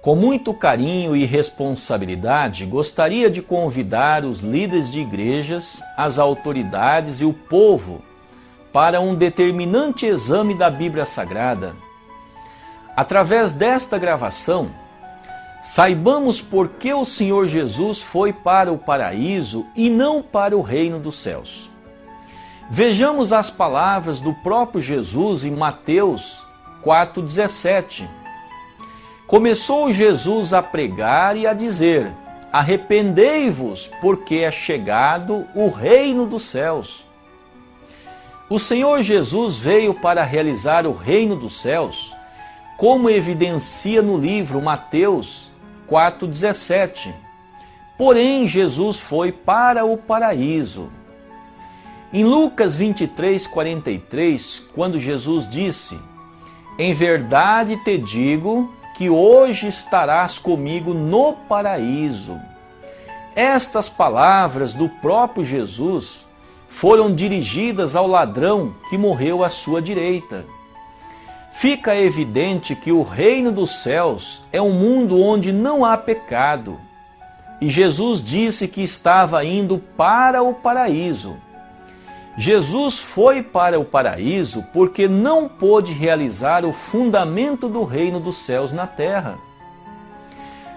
Com muito carinho e responsabilidade, gostaria de convidar os líderes de igrejas, as autoridades e o povo para um determinante exame da Bíblia Sagrada. Através desta gravação, saibamos por que o Senhor Jesus foi para o paraíso e não para o reino dos céus. Vejamos as palavras do próprio Jesus em Mateus 4,17. Começou Jesus a pregar e a dizer: arrependei-vos, porque é chegado o reino dos céus. O Senhor Jesus veio para realizar o reino dos céus, como evidencia no livro Mateus 4,17. Porém, Jesus foi para o paraíso. Em Lucas 23:43, quando Jesus disse: em verdade te digo que hoje estarás comigo no paraíso. Estas palavras do próprio Jesus foram dirigidas ao ladrão que morreu à sua direita. Fica evidente que o reino dos céus é um mundo onde não há pecado. E Jesus disse que estava indo para o paraíso. Jesus foi para o paraíso porque não pôde realizar o fundamento do reino dos céus na terra.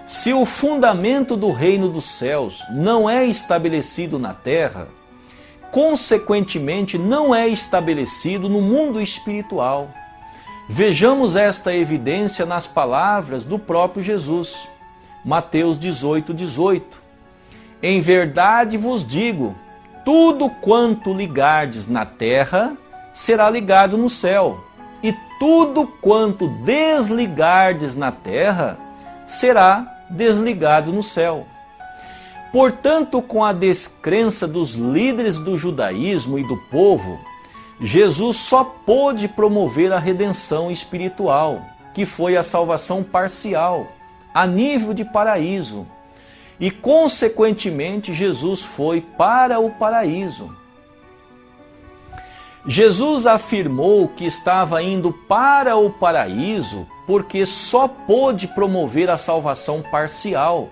Se o fundamento do reino dos céus não é estabelecido na terra, consequentemente não é estabelecido no mundo espiritual. Vejamos esta evidência nas palavras do próprio Jesus. Mateus 18:18. Em verdade vos digo, tudo quanto ligardes na terra será ligado no céu, e tudo quanto desligardes na terra será desligado no céu. Portanto, com a descrença dos líderes do judaísmo e do povo, Jesus só pôde promover a redenção espiritual, que foi a salvação parcial, a nível de paraíso. E, consequentemente, Jesus foi para o paraíso. Jesus afirmou que estava indo para o paraíso porque só pôde promover a salvação parcial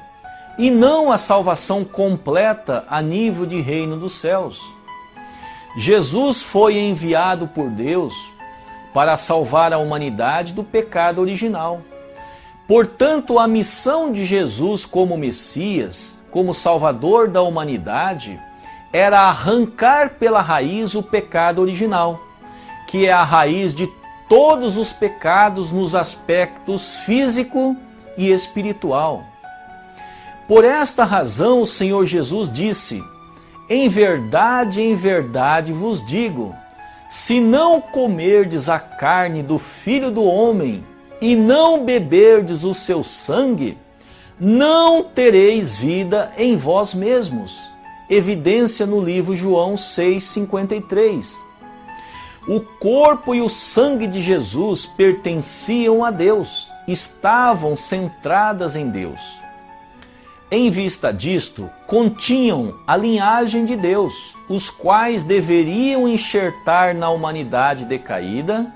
e não a salvação completa a nível de reino dos céus. Jesus foi enviado por Deus para salvar a humanidade do pecado original. Portanto, a missão de Jesus como Messias, como Salvador da humanidade, era arrancar pela raiz o pecado original, que é a raiz de todos os pecados nos aspectos físico e espiritual. Por esta razão, o Senhor Jesus disse: em verdade vos digo, se não comerdes a carne do Filho do Homem e não beberdes o seu sangue, não tereis vida em vós mesmos. Evidência no livro João 6,53. O corpo e o sangue de Jesus pertenciam a Deus, estavam centradas em Deus. Em vista disto, continham a linhagem de Deus, os quais deveriam enxertar na humanidade decaída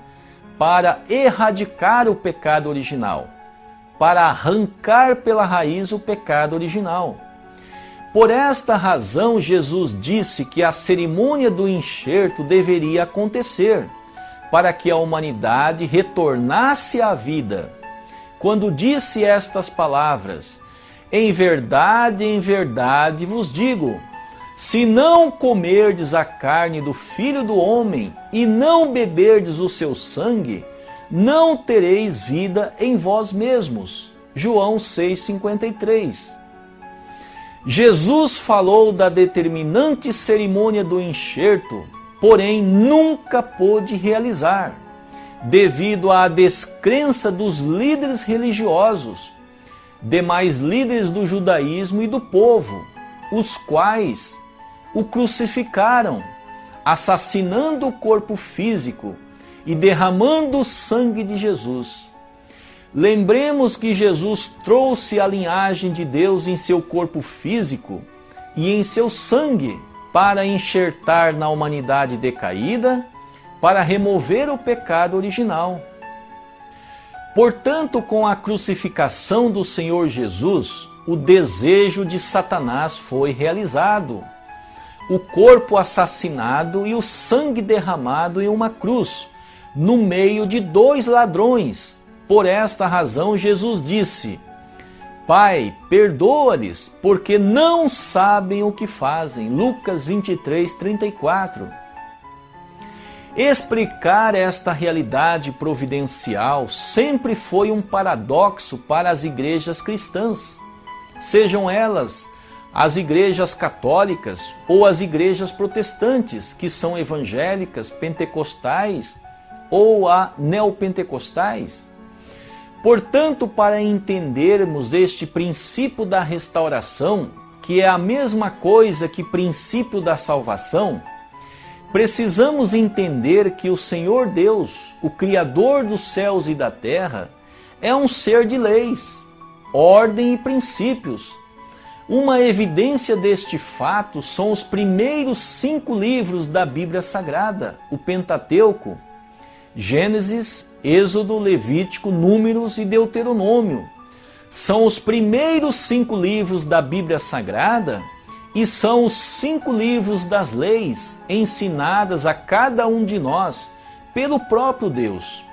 para erradicar o pecado original, para arrancar pela raiz o pecado original. Por esta razão, Jesus disse que a cerimônia do enxerto deveria acontecer, para que a humanidade retornasse à vida. Quando disse estas palavras: em verdade vos digo, se não comerdes a carne do Filho do Homem e não beberdes o seu sangue, não tereis vida em vós mesmos. João 6,53. Jesus falou da determinante cerimônia do enxerto, porém nunca pôde realizar, devido à descrença dos líderes religiosos, demais líderes do judaísmo e do povo, os quais o crucificaram, assassinando o corpo físico e derramando o sangue de Jesus. Lembremos que Jesus trouxe a linhagem de Deus em seu corpo físico e em seu sangue para enxertar na humanidade decaída, para remover o pecado original. Portanto, com a crucificação do Senhor Jesus, o desejo de Satanás foi realizado. O corpo assassinado e o sangue derramado em uma cruz, no meio de dois ladrões. Por esta razão, Jesus disse: Pai, perdoa-lhes, porque não sabem o que fazem. Lucas 23, 34. Explicar esta realidade providencial sempre foi um paradoxo para as igrejas cristãs, sejam elas as igrejas católicas ou as igrejas protestantes, que são evangélicas, pentecostais ou neopentecostais. Portanto, para entendermos este princípio da restauração, que é a mesma coisa que princípio da salvação, precisamos entender que o Senhor Deus, o Criador dos céus e da terra, é um ser de leis, ordem e princípios. Uma evidência deste fato são os primeiros 5 livros da Bíblia Sagrada, o Pentateuco: Gênesis, Êxodo, Levítico, Números e Deuteronômio. São os primeiros 5 livros da Bíblia Sagrada e são os 5 livros das leis ensinadas a cada um de nós pelo próprio Deus,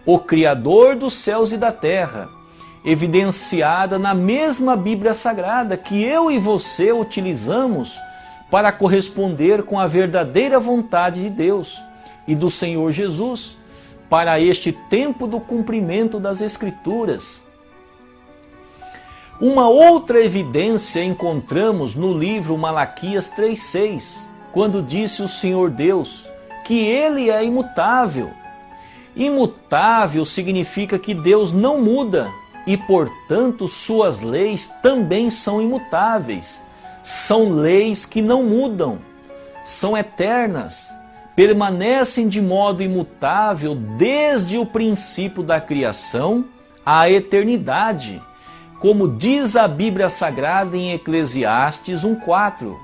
o Criador dos céus e da terra, evidenciada na mesma Bíblia Sagrada que eu e você utilizamos para corresponder com a verdadeira vontade de Deus e do Senhor Jesus para este tempo do cumprimento das Escrituras. Uma outra evidência encontramos no livro Malaquias 3,6, quando disse o Senhor Deus que Ele é imutável. Imutável significa que Deus não muda e, portanto, suas leis também são imutáveis. São leis que não mudam, são eternas, permanecem de modo imutável desde o princípio da criação à eternidade, como diz a Bíblia Sagrada em Eclesiastes 1,4.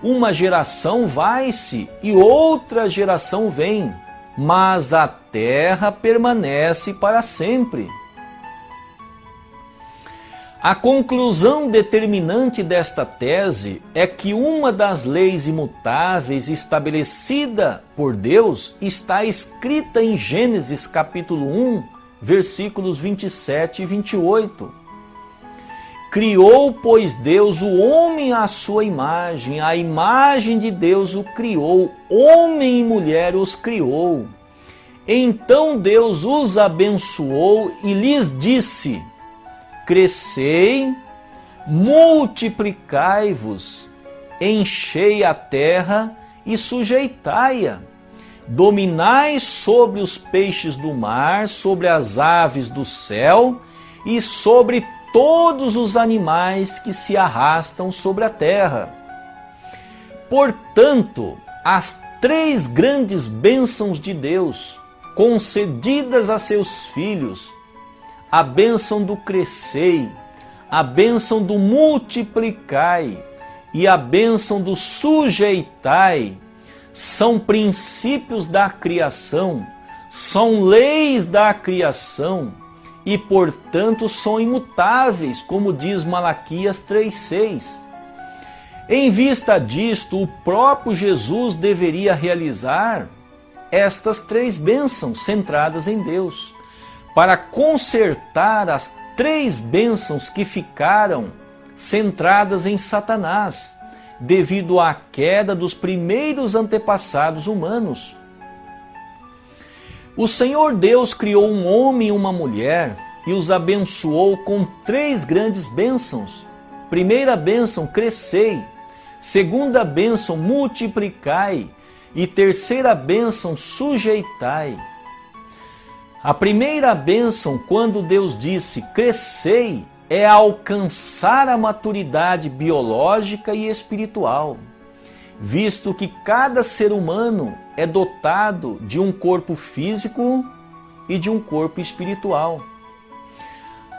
Uma geração vai-se e outra geração vem, mas a terra permanece para sempre. A conclusão determinante desta tese é que uma das leis imutáveis estabelecida por Deus está escrita em Gênesis capítulo 1, versículos 27 e 28. Criou, pois, Deus o homem à sua imagem, a imagem de Deus o criou, homem e mulher os criou. Então Deus os abençoou e lhes disse: crescei, multiplicai-vos, enchei a terra e sujeitai-a. Dominai sobre os peixes do mar, sobre as aves do céu e sobre todos os animais que se arrastam sobre a terra. Portanto, as 3 grandes bênçãos de Deus, concedidas a seus filhos, a bênção do crescei, a bênção do multiplicai e a bênção do sujeitai, são princípios da criação, são leis da criação e, portanto, são imutáveis, como diz Malaquias 3,6. Em vista disto, o próprio Jesus deveria realizar estas 3 bênçãos centradas em Deus, para consertar as 3 bênçãos que ficaram centradas em Satanás, devido à queda dos primeiros antepassados humanos. O Senhor Deus criou um homem e uma mulher e os abençoou com 3 grandes bênçãos. Primeira bênção, crescei. Segunda bênção, multiplicai. E terceira bênção, sujeitai. A primeira bênção, quando Deus disse crescei, é alcançar a maturidade biológica e espiritual, visto que cada ser humano é dotado de um corpo físico e de um corpo espiritual.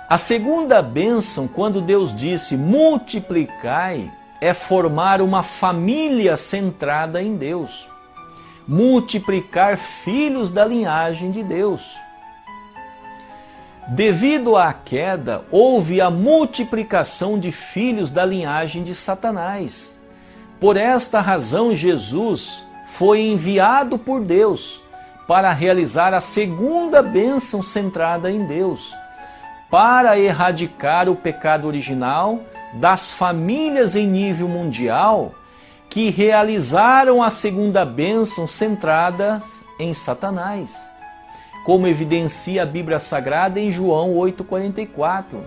A segunda bênção, quando Deus disse multiplicai, é formar uma família centrada em Deus, multiplicar filhos da linhagem de Deus. Devido à queda, houve a multiplicação de filhos da linhagem de Satanás. Por esta razão, Jesus foi enviado por Deus para realizar a segunda bênção centrada em Deus, para erradicar o pecado original das famílias em nível mundial que realizaram a segunda bênção centrada em Satanás, como evidencia a Bíblia Sagrada em João 8,44.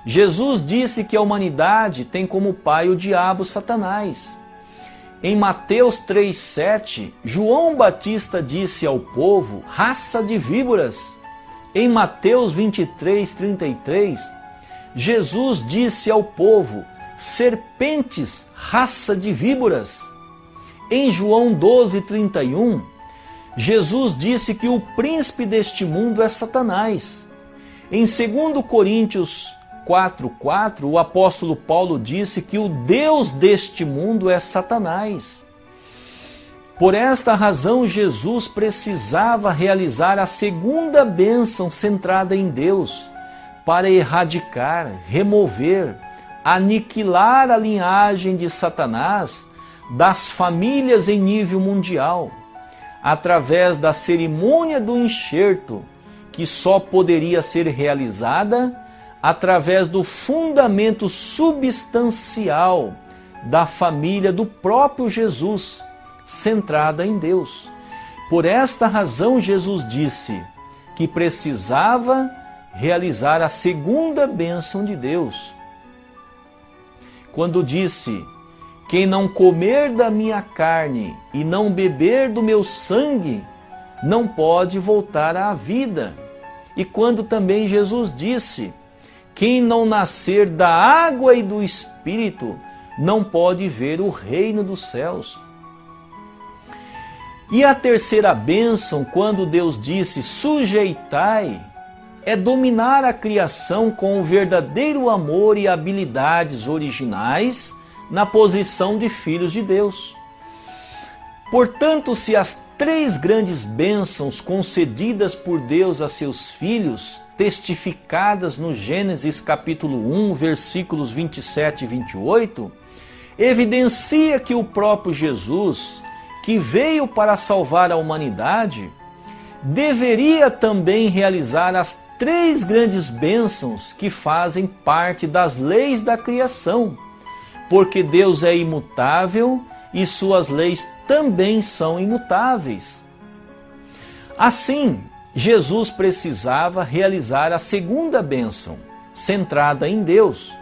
Jesus disse que a humanidade tem como pai o diabo Satanás. Em Mateus 3,7, João Batista disse ao povo, raça de víboras. Em Mateus 23,33, Jesus disse ao povo, serpentes, raça de víboras. Em João 12,31, Jesus disse que o príncipe deste mundo é Satanás. Em 2 Coríntios 4,4, o apóstolo Paulo disse que o Deus deste mundo é Satanás. Por esta razão, Jesus precisava realizar a segunda bênção centrada em Deus, para erradicar, remover, aniquilar a linhagem de Satanás das famílias em nível mundial, através da cerimônia do enxerto, que só poderia ser realizada através do fundamento substancial da família do próprio Jesus, centrada em Deus. Por esta razão, Jesus disse que precisava realizar a segunda bênção de Deus. Quando disse, quem não comer da minha carne e não beber do meu sangue, não pode voltar à vida. E quando também Jesus disse, quem não nascer da água e do Espírito, não pode ver o reino dos céus. E a terceira bênção, quando Deus disse, sujeitai, é dominar a criação com o verdadeiro amor e habilidades originais na posição de filhos de Deus. Portanto, se as três grandes bênçãos concedidas por Deus a seus filhos, testificadas no Gênesis capítulo 1, versículos 27 e 28, evidencia que o próprio Jesus, que veio para salvar a humanidade, deveria também realizar as três grandes bênçãos que fazem parte das leis da criação, porque Deus é imutável e suas leis também são imutáveis. Assim, Jesus precisava realizar a segunda bênção, centrada em Deus,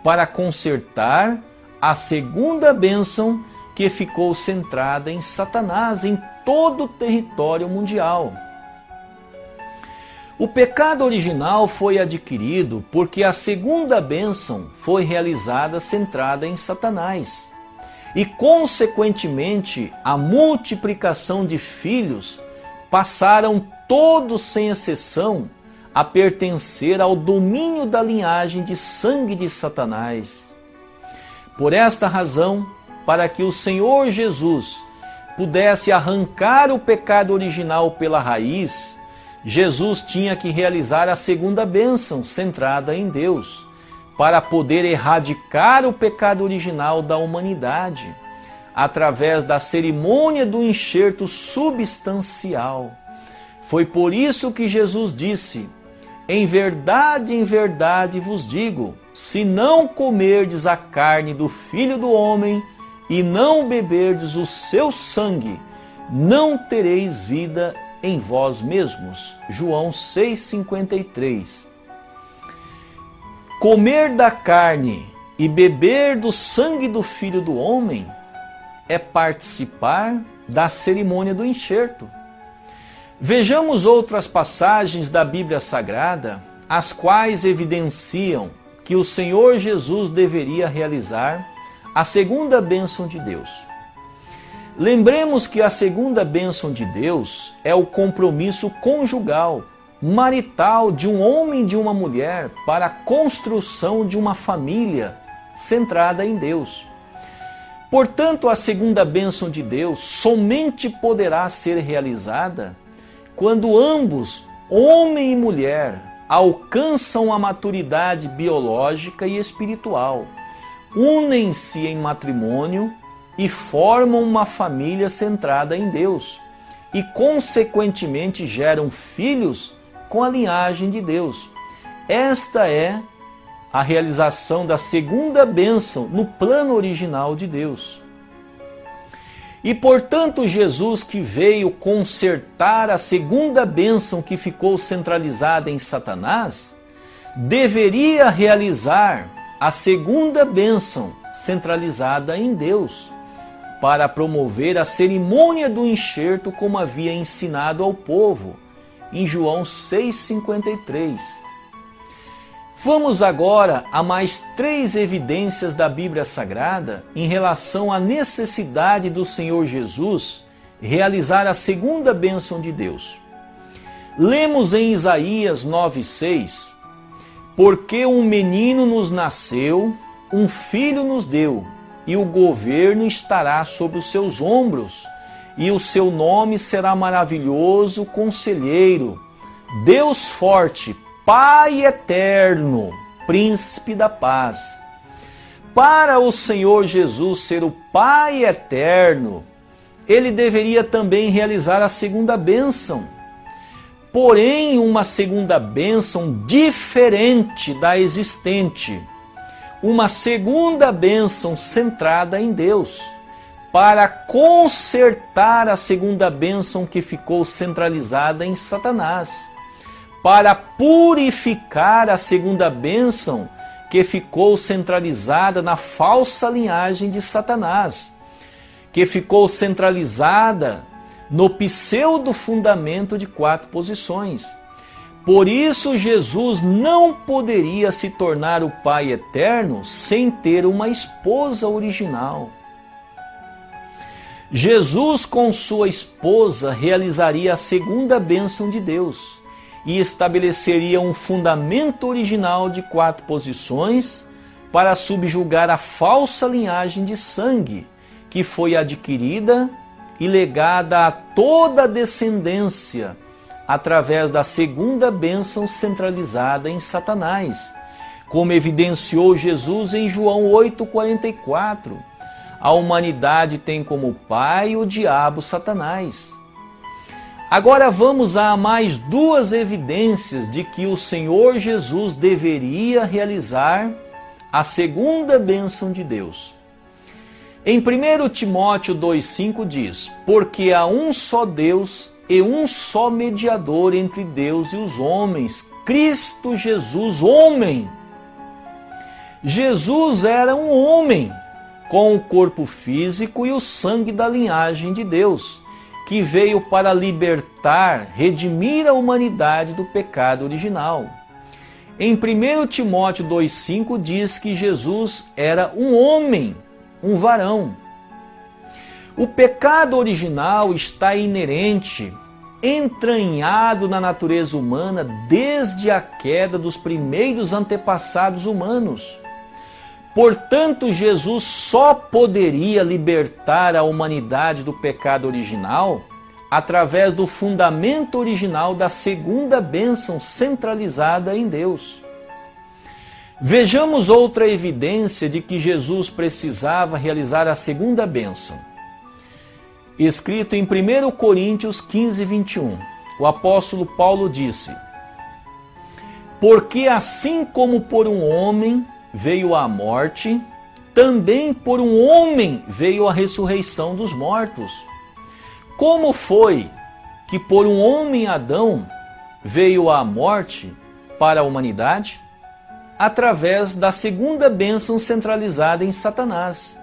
para consertar a segunda bênção que ficou centrada em Satanás em todo o território mundial. O pecado original foi adquirido porque a segunda bênção foi realizada centrada em Satanás. E, consequentemente, a multiplicação de filhos passaram todos, sem exceção, a pertencer ao domínio da linhagem de sangue de Satanás. Por esta razão, para que o Senhor Jesus pudesse arrancar o pecado original pela raiz, Jesus tinha que realizar a segunda bênção centrada em Deus, para poder erradicar o pecado original da humanidade, através da cerimônia do enxerto substancial. Foi por isso que Jesus disse, em verdade vos digo, se não comerdes a carne do Filho do Homem e não beberdes o seu sangue, não tereis vida em vós mesmos. João 6,53. Comer da carne e beber do sangue do Filho do Homem é participar da cerimônia do enxerto. Vejamos outras passagens da Bíblia Sagrada, as quais evidenciam que o Senhor Jesus deveria realizar a segunda bênção de Deus. Lembremos que a segunda bênção de Deus é o compromisso conjugal, marital de um homem e de uma mulher para a construção de uma família centrada em Deus. Portanto, a segunda bênção de Deus somente poderá ser realizada quando ambos, homem e mulher, alcançam a maturidade biológica e espiritual, unem-se em matrimônio e formam uma família centrada em Deus e, consequentemente, geram filhos com a linhagem de Deus. Esta é a realização da segunda bênção no plano original de Deus. E, portanto, Jesus, que veio consertar a segunda bênção que ficou centralizada em Satanás, deveria realizar a segunda bênção centralizada em Deus, para promover a cerimônia do enxerto como havia ensinado ao povo, em João 6,53. Vamos agora a mais 3 evidências da Bíblia Sagrada em relação à necessidade do Senhor Jesus realizar a segunda bênção de Deus. Lemos em Isaías 9,6: Porque um menino nos nasceu, um filho nos deu, e o governo estará sobre os seus ombros, e o seu nome será maravilhoso, Conselheiro, Deus forte, Pai eterno, Príncipe da paz. Para o Senhor Jesus ser o Pai eterno, ele deveria também realizar a segunda bênção. Porém, uma segunda bênção diferente da existente. Uma segunda bênção centrada em Deus, para consertar a segunda bênção que ficou centralizada em Satanás, para purificar a segunda bênção que ficou centralizada na falsa linhagem de Satanás, que ficou centralizada no pseudo fundamento de 4 posições. Por isso, Jesus não poderia se tornar o Pai eterno sem ter uma esposa original. Jesus, com sua esposa, realizaria a segunda bênção de Deus e estabeleceria um fundamento original de 4 posições para subjugar a falsa linhagem de sangue que foi adquirida e legada a toda a descendência através da segunda bênção centralizada em Satanás, como evidenciou Jesus em João 8,44. A humanidade tem como pai o diabo Satanás. Agora vamos a mais 2 evidências de que o Senhor Jesus deveria realizar a segunda bênção de Deus. Em 1 Timóteo 2,5 diz: Porque há um só Deus e um só mediador entre Deus e os homens, Cristo Jesus, homem. Jesus era um homem, com o corpo físico e o sangue da linhagem de Deus, que veio para libertar, redimir a humanidade do pecado original. Em 1 Timóteo 2,5 diz que Jesus era um homem, um varão. O pecado original está inerente, entranhado na natureza humana desde a queda dos primeiros antepassados humanos. Portanto, Jesus só poderia libertar a humanidade do pecado original através do fundamento original da segunda bênção centralizada em Deus. Vejamos outra evidência de que Jesus precisava realizar a segunda bênção. Escrito em 1 Coríntios 15:21, o apóstolo Paulo disse: Porque assim como por um homem veio a morte, também por um homem veio a ressurreição dos mortos. Como foi que por um homem Adão veio a morte para a humanidade? Através da segunda bênção centralizada em Satanás.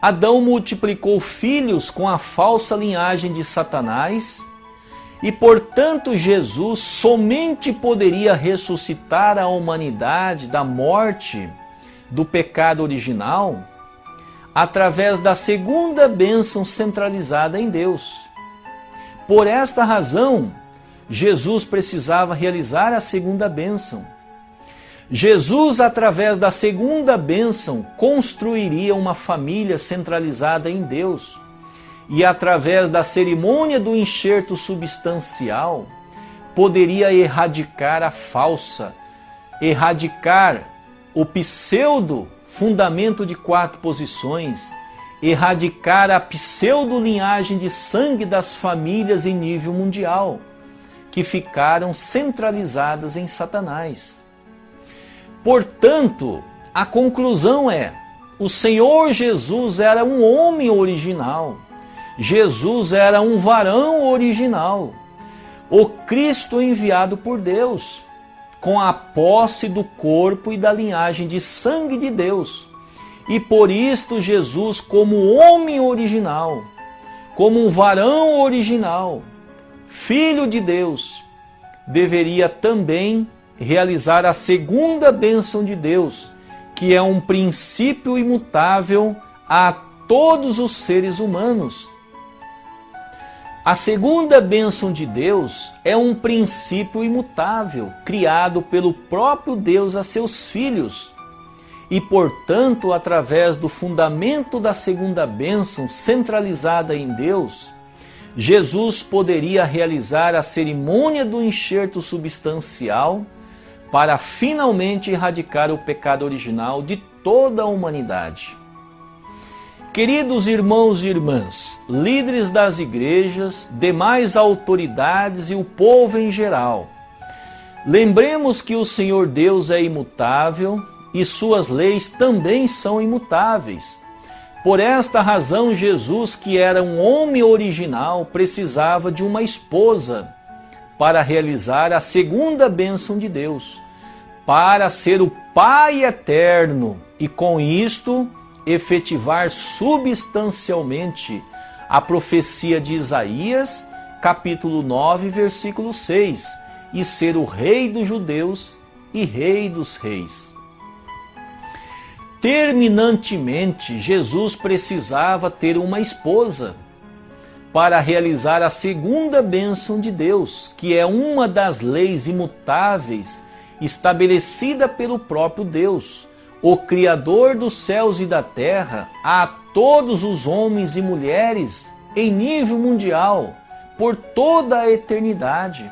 Adão multiplicou filhos com a falsa linhagem de Satanás e, portanto, Jesus somente poderia ressuscitar a humanidade da morte do pecado original através da segunda bênção centralizada em Deus. Por esta razão, Jesus precisava realizar a segunda bênção. Jesus, através da segunda bênção, construiria uma família centralizada em Deus. E através da cerimônia do enxerto substancial, poderia erradicar a falsa, erradicar o pseudo fundamento de 4 posições, erradicar a pseudo-linhagem de sangue das famílias em nível mundial, que ficaram centralizadas em Satanás. Portanto, a conclusão é: o Senhor Jesus era um homem original, Jesus era um varão original, o Cristo enviado por Deus, com a posse do corpo e da linhagem de sangue de Deus. E por isto Jesus, como homem original, como um varão original, Filho de Deus, deveria também realizar a segunda bênção de Deus, que é um princípio imutável a todos os seres humanos. A segunda bênção de Deus é um princípio imutável, criado pelo próprio Deus a seus filhos. E, portanto, através do fundamento da segunda bênção centralizada em Deus, Jesus poderia realizar a cerimônia do enxerto substancial para finalmente erradicar o pecado original de toda a humanidade. Queridos irmãos e irmãs, líderes das igrejas, demais autoridades e o povo em geral, lembremos que o Senhor Deus é imutável e suas leis também são imutáveis. Por esta razão, Jesus, que era um homem original, precisava de uma esposa para realizar a segunda bênção de Deus, para ser o Pai eterno e, com isto, efetivar substancialmente a profecia de Isaías, capítulo 9, versículo 6, e ser o Rei dos judeus e Rei dos reis. Terminantemente, Jesus precisava ter uma esposa para realizar a segunda bênção de Deus, que é uma das leis imutáveis estabelecida pelo próprio Deus, o Criador dos céus e da terra, a todos os homens e mulheres em nível mundial, por toda a eternidade.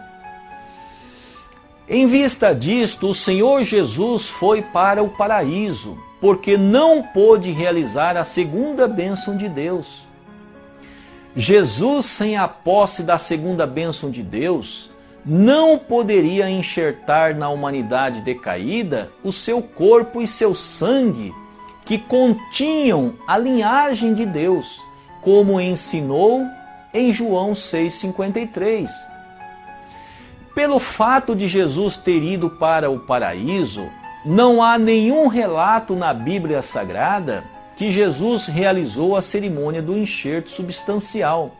Em vista disto, o Senhor Jesus foi para o paraíso, porque não pôde realizar a segunda bênção de Deus. Jesus, sem a posse da segunda bênção de Deus, não poderia enxertar na humanidade decaída o seu corpo e seu sangue, que continham a linhagem de Deus, como ensinou em João 6,53. Pelo fato de Jesus ter ido para o paraíso, não há nenhum relato na Bíblia Sagrada que Jesus realizou a cerimônia do enxerto substancial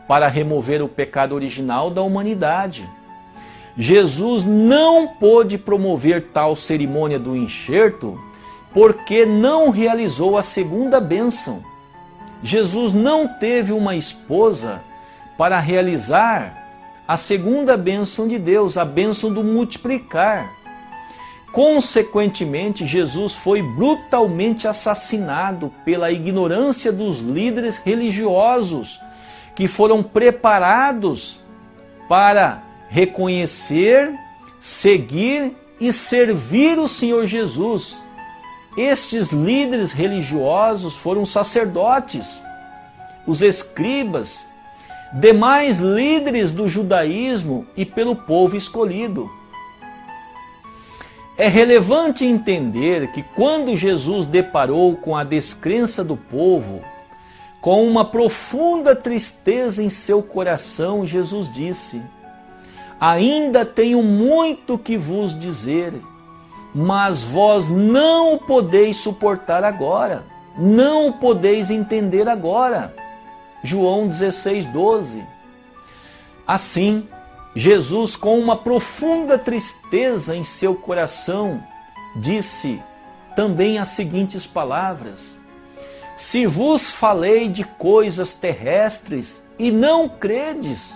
para remover o pecado original da humanidade. Jesus não pôde promover tal cerimônia do enxerto porque não realizou a segunda bênção. Jesus não teve uma esposa para realizar a segunda bênção de Deus, a bênção do multiplicar. Consequentemente, Jesus foi brutalmente assassinado pela ignorância dos líderes religiosos que foram preparados para reconhecer, seguir e servir o Senhor Jesus. Estes líderes religiosos foram sacerdotes, os escribas, demais líderes do judaísmo e pelo povo escolhido. É relevante entender que quando Jesus deparou com a descrença do povo, com uma profunda tristeza em seu coração, Jesus disse: ainda tenho muito que vos dizer, mas vós não o podeis suportar agora, não o podeis entender agora. João 16:12. Assim, Jesus, com uma profunda tristeza em seu coração, disse também as seguintes palavras: se vos falei de coisas terrestres e não credes,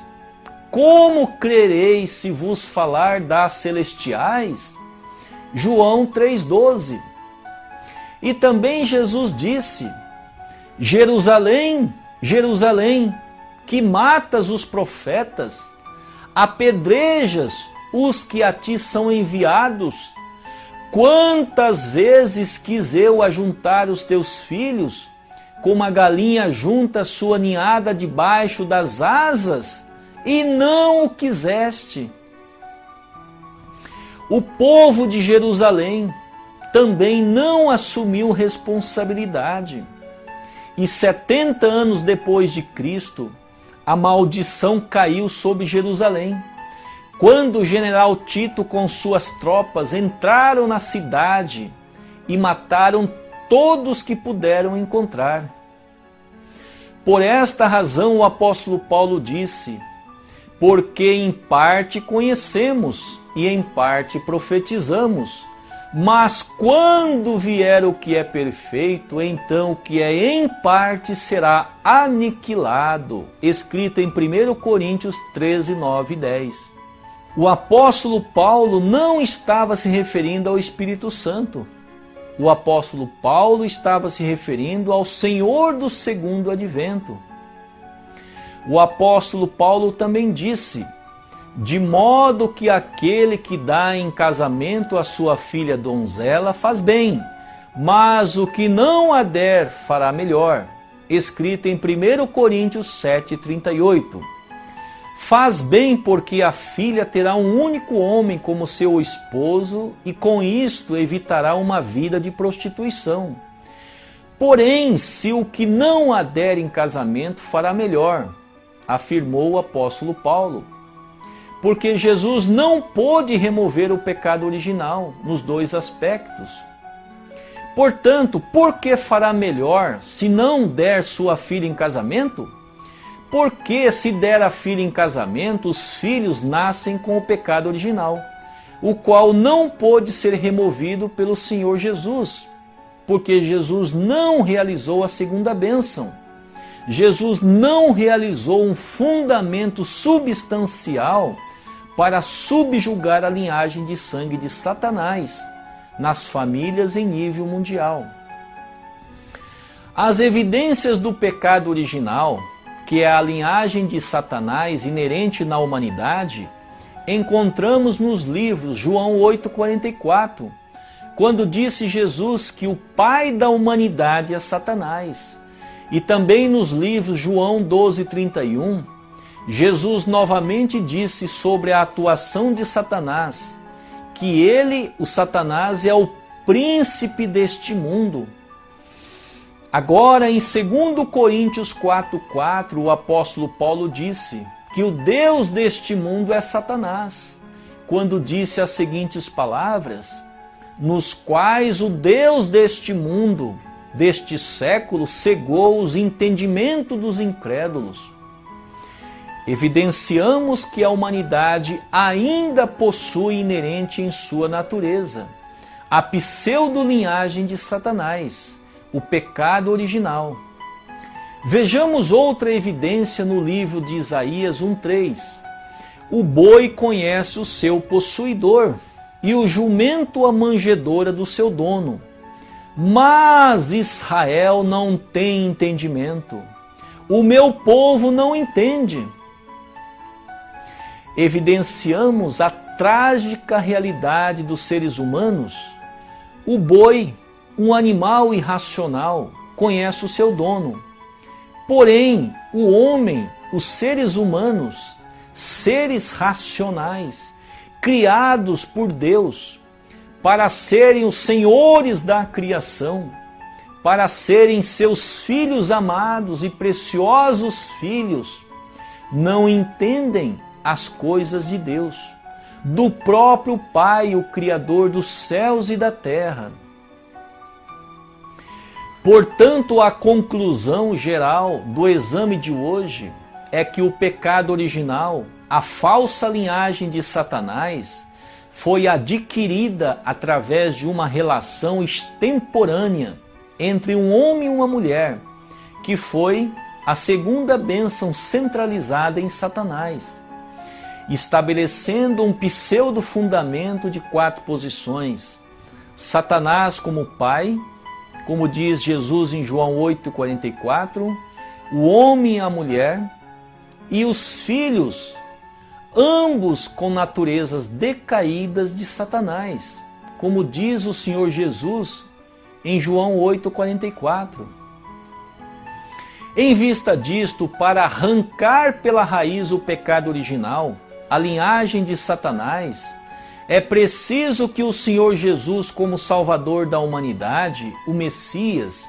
como crereis se vos falar das celestiais? João 3,12. E também Jesus disse: Jerusalém, Jerusalém, que matas os profetas, apedrejas os que a ti são enviados? Quantas vezes quis eu ajuntar os teus filhos, como a galinha junta sua ninhada debaixo das asas, e não o quiseste. O povo de Jerusalém também não assumiu responsabilidade. E 70 anos depois de Cristo, a maldição caiu sobre Jerusalém, quando o general Tito com suas tropas entraram na cidade e mataram todos que puderam encontrar. Por esta razão o apóstolo Paulo disse: porque em parte conhecemos e em parte profetizamos, mas quando vier o que é perfeito, então o que é em parte será aniquilado. Escrito em 1 Coríntios 13, 9 e 10. O apóstolo Paulo não estava se referindo ao Espírito Santo. O apóstolo Paulo estava se referindo ao Senhor do segundo advento. O apóstolo Paulo também disse: de modo que aquele que dá em casamento a sua filha donzela faz bem, mas o que não a der fará melhor. Escrito em 1 Coríntios 7, 38. Faz bem porque a filha terá um único homem como seu esposo e com isto evitará uma vida de prostituição. Porém, se o que não a der em casamento fará melhor, afirmou o apóstolo Paulo. Porque Jesus não pôde remover o pecado original nos dois aspectos. Portanto, por que fará melhor se não der sua filha em casamento? Porque se der a filha em casamento, os filhos nascem com o pecado original, o qual não pôde ser removido pelo Senhor Jesus, porque Jesus não realizou a segunda bênção. Jesus não realizou um fundamento substancial para subjugar a linhagem de sangue de Satanás nas famílias em nível mundial. As evidências do pecado original, que é a linhagem de Satanás inerente na humanidade, encontramos nos livros João 8,44, quando disse Jesus que o pai da humanidade é Satanás. E também nos livros João 12,31, Jesus novamente disse sobre a atuação de Satanás, que ele, o Satanás, é o príncipe deste mundo. Agora, em 2 Coríntios 4,4, o apóstolo Paulo disse que o Deus deste mundo é Satanás, quando disse as seguintes palavras: nos quais o Deus deste mundo, deste século, cegou os entendimentos dos incrédulos. Evidenciamos que a humanidade ainda possui inerente em sua natureza a pseudo-linhagem de Satanás, o pecado original. Vejamos outra evidência no livro de Isaías 1,3. O boi conhece o seu possuidor, e o jumento a manjedoura do seu dono. Mas Israel não tem entendimento. O meu povo não entende. Evidenciamos a trágica realidade dos seres humanos. O boi, um animal irracional, conhece o seu dono. Porém, o homem, os seres humanos, seres racionais, criados por Deus, para serem os senhores da criação, para serem seus filhos amados e preciosos filhos, não entendem as coisas de Deus, do próprio Pai, o Criador dos céus e da terra. Portanto, a conclusão geral do exame de hoje é que o pecado original, a falsa linhagem de Satanás, foi adquirida através de uma relação extemporânea entre um homem e uma mulher, que foi a segunda bênção centralizada em Satanás, estabelecendo um pseudo-fundamento de 4 posições. Satanás como pai, como diz Jesus em João 8,44, o homem e a mulher, e os filhos, ambos com naturezas decaídas de Satanás, como diz o Senhor Jesus em João 8,44. Em vista disto, para arrancar pela raiz o pecado original, a linhagem de Satanás, é preciso que o Senhor Jesus, como Salvador da humanidade, o Messias,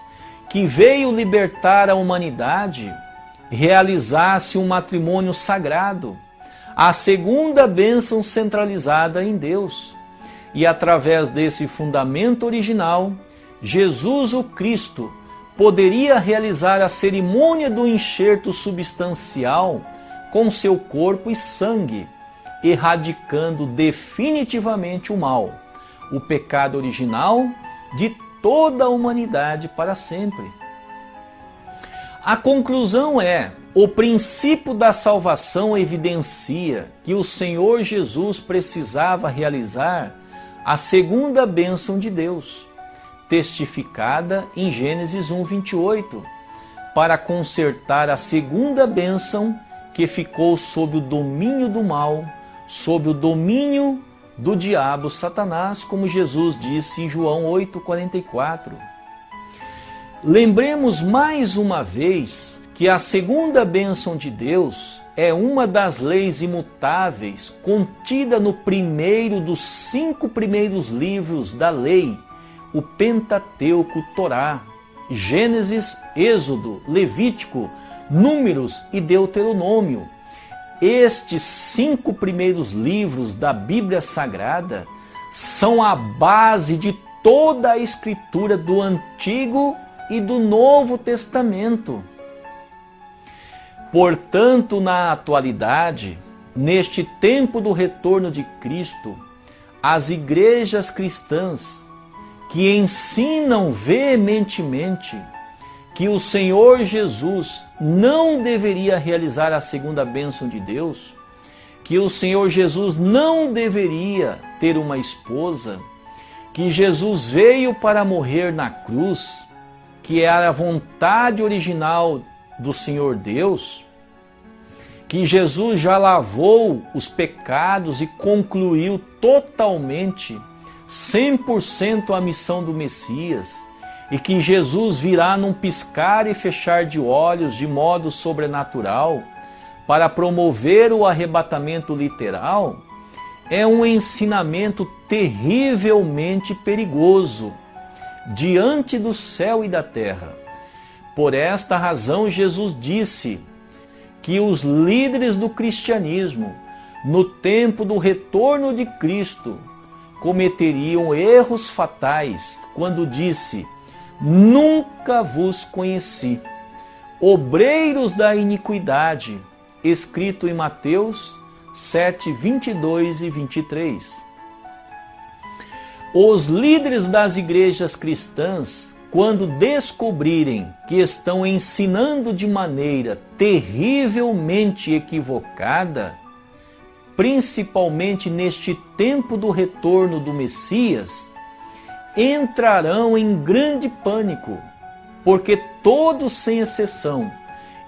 que veio libertar a humanidade, realizasse um matrimônio sagrado, a segunda bênção centralizada em Deus. E através desse fundamento original, Jesus o Cristo poderia realizar a cerimônia do enxerto substancial com seu corpo e sangue, erradicando definitivamente o mal, o pecado original de toda a humanidade para sempre. A conclusão é: o princípio da salvação evidencia que o Senhor Jesus precisava realizar a segunda bênção de Deus, testificada em Gênesis 1:28, para consertar a segunda bênção que ficou sob o domínio do mal, sob o domínio do diabo Satanás, como Jesus disse em João 8,44. Lembremos mais uma vez que a segunda bênção de Deus é uma das leis imutáveis contida no primeiro dos 5 primeiros livros da lei, o Pentateuco Torá, Gênesis, Êxodo, Levítico, Números e Deuteronômio. Estes 5 primeiros livros da Bíblia Sagrada são a base de toda a escritura do Antigo e do Novo Testamento. Portanto, na atualidade, neste tempo do retorno de Cristo, as igrejas cristãs que ensinam veementemente que o Senhor Jesus não deveria realizar a segunda bênção de Deus, que o Senhor Jesus não deveria ter uma esposa, que Jesus veio para morrer na cruz, que era a vontade original do Senhor Deus, que Jesus já lavou os pecados e concluiu totalmente, 100% a missão do Messias, e que Jesus virá num piscar e fechar de olhos de modo sobrenatural para promover o arrebatamento literal, é um ensinamento terrivelmente perigoso diante do céu e da terra. Por esta razão, Jesus disse que os líderes do cristianismo, no tempo do retorno de Cristo, cometeriam erros fatais quando disse: nunca vos conheci, obreiros da iniquidade, escrito em Mateus 7, 22 e 23. Os líderes das igrejas cristãs, quando descobrirem que estão ensinando de maneira terrivelmente equivocada, principalmente neste tempo do retorno do Messias, entrarão em grande pânico, porque todos, sem exceção,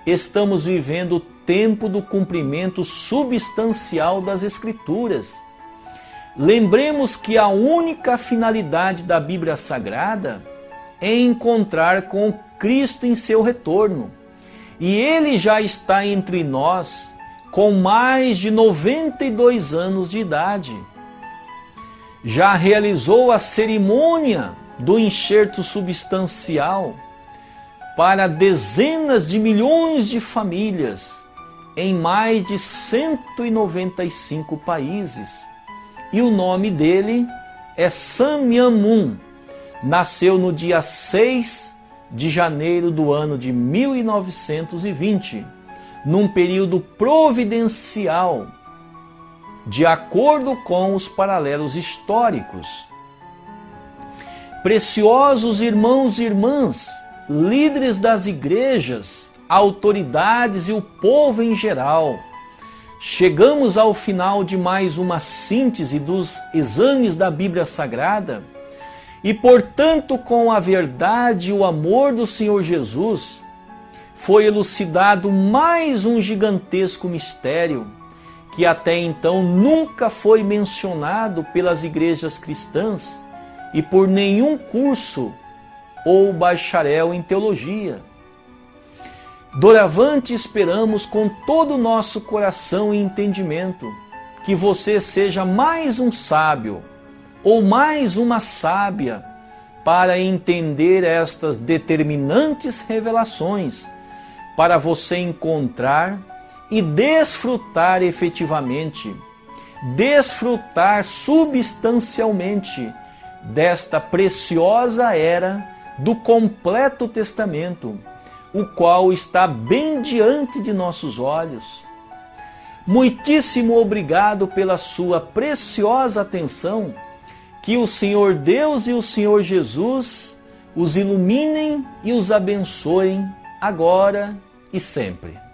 estamos vivendo o tempo do cumprimento substancial das Escrituras. Lembremos que a única finalidade da Bíblia Sagrada é encontrar com Cristo em seu retorno. E Ele já está entre nós com mais de 92 anos de idade. Já realizou a cerimônia do enxerto substancial para dezenas de milhões de famílias em mais de 195 países. E o nome dele é Samyamun. Nasceu no dia 6 de janeiro do ano de 1920, num período providencial, de acordo com os paralelos históricos. Preciosos irmãos e irmãs, líderes das igrejas, autoridades e o povo em geral, chegamos ao final de mais uma síntese dos exames da Bíblia Sagrada e, portanto, com a verdade e o amor do Senhor Jesus, foi elucidado mais um gigantesco mistério, que até então nunca foi mencionado pelas igrejas cristãs e por nenhum curso ou bacharel em teologia. Doravante esperamos com todo o nosso coração e entendimento que você seja mais um sábio ou mais uma sábia para entender estas determinantes revelações, para você encontrar e desfrutar efetivamente, desfrutar substancialmente desta preciosa era do completo testamento, o qual está bem diante de nossos olhos. Muitíssimo obrigado pela sua preciosa atenção. Que o Senhor Deus e o Senhor Jesus os iluminem e os abençoem agora e sempre.